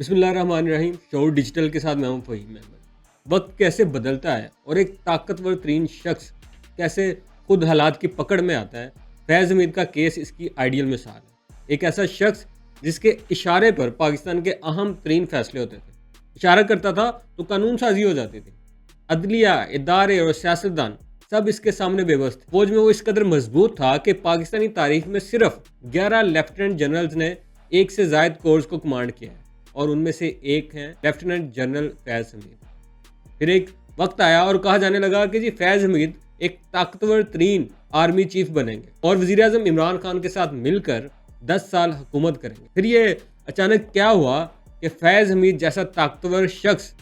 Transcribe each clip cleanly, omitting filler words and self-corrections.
بسم اللہ الرحمن الرحیم. شعور ڈیجیٹل کے ساتھ میں ہوں فہیم احمد. وقت کیسے بدلتا ہے اور ایک طاقتور ترین شخص کیسے خود حالات کی پکڑ میں آتا ہے. فیض حمید کا کیس اس کی آئیڈیل مثال ہے. ایک ایسا شخص جس کے اشارے پر پاکستان کے اہم ترین فیصلے ہوتے تھے. اشارہ کرتا تھا تو قانون سازی ہو جاتی تھی. عدلیہ، ادارے اور سیاستدان سب اس کے سامنے بے بس تھے. فوج میں وہ اس قدر مضبوط تھا کہ پاکستانی تاریخ میں صرف 11 لیفٹیننٹ جنرلز نے ایک سے زائد کورس کو کمانڈ کیا ہے اور ان میں سے ایک ہیں لیفٹیننٹ جنرل فیض حمید. پھر ایک وقت آیا اور کہا جانے لگا کہ جی فیض حمید ایک طاقتور ترین آرمی چیف بنیں گے اور وزیر اعظم عمران خان کے ساتھ مل کر 10 سال حکومت کریں گے. پھر یہ اچانک کیا ہوا کہ فیض حمید جیسا طاقتور شخص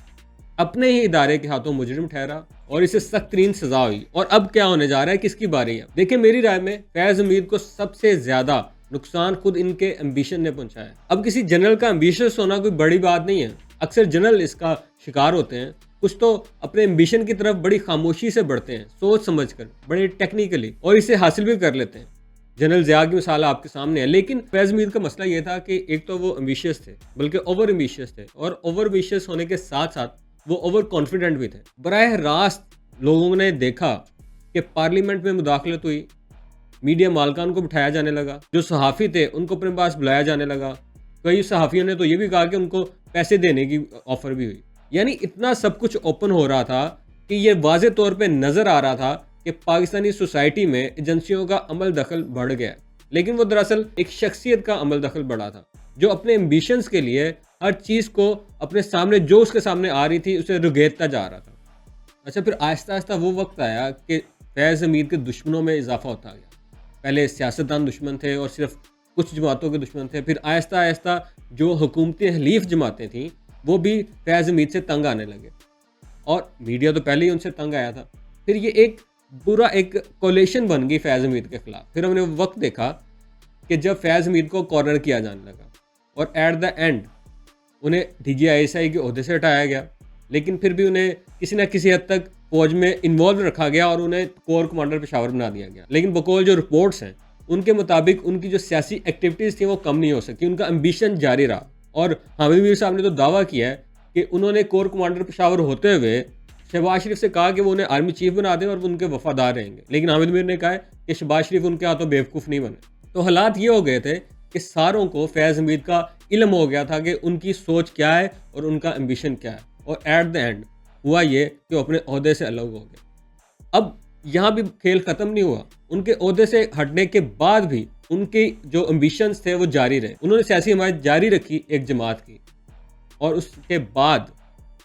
اپنے ہی ادارے کے ہاتھوں مجرم ٹھہرا اور اسے سخت ترین سزا ہوئی. اور اب کیا ہونے جا رہا ہے، کس کی باری ہے؟ دیکھیں، میری رائے میں فیض حمید کو سب سے زیادہ نقصان خود ان کے ایمبیشن نے پہنچایا ہے. اب کسی جنرل کا ایمبیشس ہونا کوئی بڑی بات نہیں ہے. اکثر جنرل اس کا شکار ہوتے ہیں. کچھ تو اپنے ایمبیشن کی طرف بڑی خاموشی سے بڑھتے ہیں، سوچ سمجھ کر، بڑے ٹیکنیکلی، اور اسے حاصل بھی کر لیتے ہیں. جنرل ضیاء کی مثال آپ کے سامنے ہے. لیکن فیض حمید کا مسئلہ یہ تھا کہ ایک تو وہ ایمبیشس تھے، بلکہ اوور ایمبیشس تھے، اور اوور ایمبیشس ہونے کے ساتھ ساتھ وہ اوور کانفیڈنٹ بھی تھے. براہ راست لوگوں نے دیکھا کہ پارلیمنٹ میں مداخلت ہوئی، میڈیا مالکان کو بٹھایا جانے لگا، جو صحافی تھے ان کو اپنے پاس بلایا جانے لگا. کئی صحافیوں نے تو یہ بھی کہا کہ ان کو پیسے دینے کی آفر بھی ہوئی. یعنی اتنا سب کچھ اوپن ہو رہا تھا کہ یہ واضح طور پہ نظر آ رہا تھا کہ پاکستانی سوسائٹی میں ایجنسیوں کا عمل دخل بڑھ گیا. لیکن وہ دراصل ایک شخصیت کا عمل دخل بڑھا تھا جو اپنے ایمبیشنز کے لیے ہر چیز کو اپنے سامنے جو اس کے سامنے آ رہی تھی اسے رگیدتا جا رہا تھا. اچھا، پھر آہستہ آہستہ وہ وقت آیا کہ فیض حمید کے دشمنوں میں اضافہ ہوتا گیا. پہلے سیاستدان دشمن تھے اور صرف کچھ جماعتوں کے دشمن تھے. پھر آہستہ آہستہ جو حکومتی حلیف جماعتیں تھیں وہ بھی فیض حمید سے تنگ آنے لگے، اور میڈیا تو پہلے ہی ان سے تنگ آیا تھا. پھر یہ ایک پورا ایک کولیشن بن گئی فیض حمید کے خلاف. پھر ہم نے وقت دیکھا کہ جب فیض حمید کو کارنر کیا جانے لگا اور ایٹ دا اینڈ انہیں DGI کے عہدے سے ہٹایا گیا. لیکن پھر بھی انہیں کسی نہ کسی حد تک فوج میں انوالو رکھا گیا اور انہیں کور کمانڈر پشاور بنا دیا گیا. لیکن بقول جو رپورٹس ہیں ان کے مطابق ان کی جو سیاسی ایکٹیویٹیز تھیں وہ کم نہیں ہو سکی. ان کا ایمبیشن جاری رہا. اور حامد میر صاحب نے تو دعویٰ کیا ہے کہ انہوں نے کور کمانڈر پشاور ہوتے ہوئے شہباز شریف سے کہا کہ وہ انہیں آرمی چیف بنا دیں اور وہ ان کے وفادار رہیں گے. لیکن حامد میر نے کہا ہے کہ شہباز شریف ان کے ہاتھوں بیوقوف نہیں بنے. تو حالات یہ ہو گئے تھے کہ ساروں کو فیض حمید کا علم ہو گیا تھا کہ ان کی سوچ کیا ہے اور ان کا ایمبیشن کیا ہے. اور ایٹ دا اینڈ ہوا یہ کہ وہ اپنے عہدے سے الگ ہو گئے. اب یہاں بھی کھیل ختم نہیں ہوا. ان کے عہدے سے ہٹنے کے بعد بھی ان کے جو ایمبیشنز تھے وہ جاری رہے. انہوں نے سیاسی حمایت جاری رکھی ایک جماعت کی، اور اس کے بعد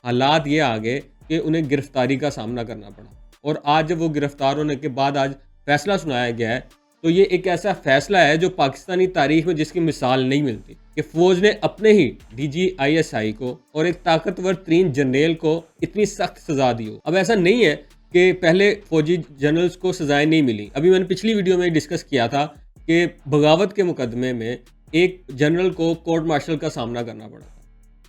حالات یہ آ گئے کہ انہیں گرفتاری کا سامنا کرنا پڑا. اور آج جب وہ گرفتار ہونے کے بعد آج فیصلہ سنایا گیا ہے تو یہ ایک ایسا فیصلہ ہے جو پاکستانی تاریخ میں جس کی مثال نہیں ملتی کہ فوج نے اپنے ہی DGI کو اور ایک طاقتور ترین جنرل کو اتنی سخت سزا دی ہو. اب ایسا نہیں ہے کہ پہلے فوجی جنرلز کو سزائیں نہیں ملی. ابھی میں نے پچھلی ویڈیو میں ڈسکس کیا تھا کہ بغاوت کے مقدمے میں ایک جنرل کو کورٹ مارشل کا سامنا کرنا پڑا تھا.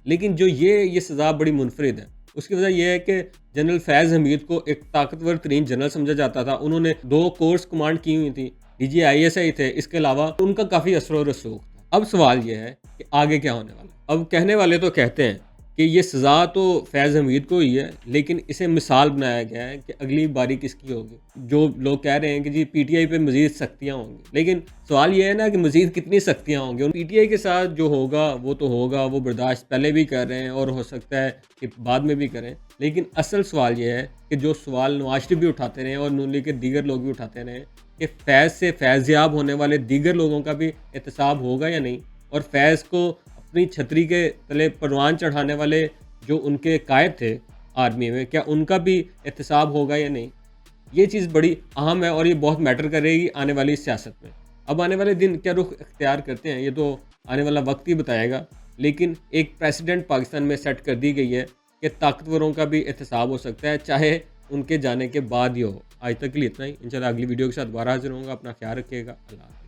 لیکن جو یہ سزا بڑی منفرد ہے. اس کی وجہ یہ ہے کہ جنرل فیض حمید کو ایک طاقتور ترین جنرل سمجھا جاتا تھا. انہوں نے 2 کورس کمانڈ کی ہوئی تھی، DGI تھے. اس کے علاوہ ان کا کافی اثر و رسوخ تھا. اب سوال یہ ہے کہ آگے کیا ہونے والا ہے. اب کہنے والے تو کہتے ہیں کہ یہ سزا تو فیض حمید کو ہی ہے، لیکن اسے مثال بنایا گیا ہے کہ اگلی باری کس کی ہوگی. جو لوگ کہہ رہے ہیں کہ جی PTI پہ مزید سختیاں ہوں گی، لیکن سوال یہ ہے نا کہ مزید کتنی سختیاں ہوں گی. PTI کے ساتھ جو ہوگا وہ تو ہوگا، وہ برداشت پہلے بھی کر رہے ہیں اور ہو سکتا ہے کہ بعد میں بھی کریں. لیکن اصل سوال یہ ہے کہ جو سوال نواز شریف بھی اٹھاتے رہے اور نون لیگ کے دیگر لوگ بھی اٹھاتے رہے کہ فیض سے فیضیاب ہونے والے دیگر لوگوں کا بھی احتساب ہوگا یا نہیں، اور فیض کو اپنی چھتری کے تلے پروان چڑھانے والے جو ان کے قائد تھے آرمی میں، کیا ان کا بھی احتساب ہوگا یا نہیں. یہ چیز بڑی اہم ہے اور یہ بہت میٹر کرے گی آنے والی سیاست میں. اب آنے والے دن کیا رخ اختیار کرتے ہیں یہ تو آنے والا وقت ہی بتائے گا. لیکن ایک پریسیڈنٹ پاکستان میں سیٹ کر دی گئی ہے کہ طاقتوروں کا بھی احتساب ہو سکتا ہے، چاہے ان کے جانے کے بعد ہی ہو. آج تک کے لیے اتنا ہی. انشاءاللہ اگلی ویڈیو کے ساتھ دوبارہ حاضر ہوں گا. اپنا خیال رکھیے گا. اللہ حافظ.